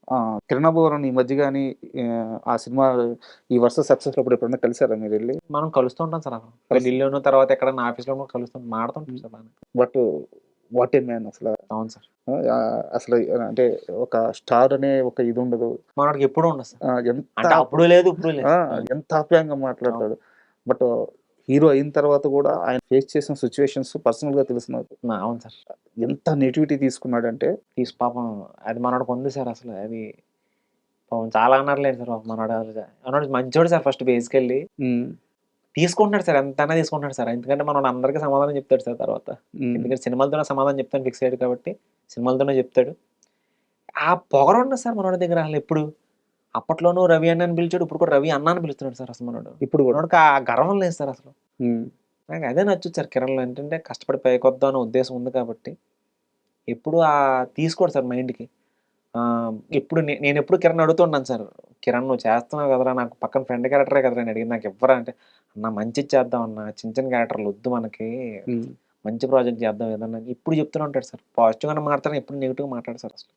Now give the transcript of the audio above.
ఆ! 'కిరణ్ అబ్బవరం' ఈ మధ్య గాని ఆ సినిమా ఈ వరుస సక్సెస్‌లో అప్పుడు ఎప్పుడైనా కలిసారా మీరెళ్లి? మనం కలుస్తూ ఉంటాం సార్ అక్కడ. కలిసి పెళ్ళిల్లోను, తర్వాత ఎక్కడన్నా ఆఫీస్‌లో కూడా కలుస్తాం. మాడుతుంటాం హ్మ్. సార్ బానే. బట్ వాట్ ఏ మ్యాన్ అసల. అవును సార్. అసలు అంటే ఒక స్టార్ అనే ఒక ఇది ఉండదు. మనోడికి ఎప్పుడూ ఉండదు సార్. ఎంత అంటే అప్పుడు లేదు, ఇప్పుడు లేదు ఆ! సార్. ఆ! ఎంత ఆప్యాయంగా అవును. మాట్లాడతాడు. బట్ హీరో అయిన తర్వాత గూడా ఆయన ఫేస్ చేసిన సిట్యుయేషన్స్ పర్సనల్‌గా తెలుసు నాకు. అవును సార్. ఎంత నెగటివిటీ తీసుకున్నాడంటే పాపం అది మనోడికి ఉంది సార్ అసలు. అది పాపం చాలా అన్నారులేండి సార్ పాపం మనోడు అసలు. మనోడు మంచోడు సార్ ఫస్ట్ బేసికల్లీ. హ్మ్. తీసుకుంటున్నాడు సార్. ఎంతైనా తీసుకుంటున్నాడు సార్. ఎందుకంటే మనోడు అందరికి సమాధానం చెప్తాడు సార్ తర్వాత. హ్మ్. ఎందుకంటే సినిమాలతోనే సమాధానం చెప్తాను ఫిక్స్ అయ్యాడు కాబట్టి, సినిమాలతోనే చెప్తాడు. ఆ పొగరుండదు సార్ మనోడి దగ్గర అసలెప్పుడు. అప్పట్లోనూ రవి అన్న అని పిలిచాడు. ఇప్పుడు కూడా రవి అన్న అని పిలుస్తున్నాడు సార్ అసలు మనోడు. ఇప్పుడు గూడా. మనోడికి ఆ గర్వం లేదు సార్ అసలు. హ్మ్. నాకు అదే నచ్చుద్ది సార్ కిరణ్‌లో. ఏంటంటే కష్టపడి పైకొద్దాం అనే ఉద్దేశం ఉంది కాబట్టి, ఎప్పుడు తీసుకోడు సార్ మైండ్‌కి. ఎప్పుడు నేనెప్పుడు కిరణ్‌ని అడుగుతూ ఉంటాను సార్. "కిరణ్ నువ్వు చేస్తున్నావు కదరా! నాకు పక్కన ఫ్రెండ్ క్యారెక్టరే కదరా నేను అడిగింది. నాకివ్వరా" అంటే, "అన్న మంచిది చేద్దాం అన్న. చిన్న చిన్న క్యారెక్టర్‌లు వద్దు మనకి. హ్మ్. మంచి ప్రాజెక్ట్ చేద్దాం ఏదన్నా" ఎప్పుడు చెప్తూనే ఉంటాడు సార్. పాజిటివ్‌గానే మాట్లాడతాడు. ఎప్పుడు నెగెటివ్‌గా మాట్లాడడు సార్ అసలు.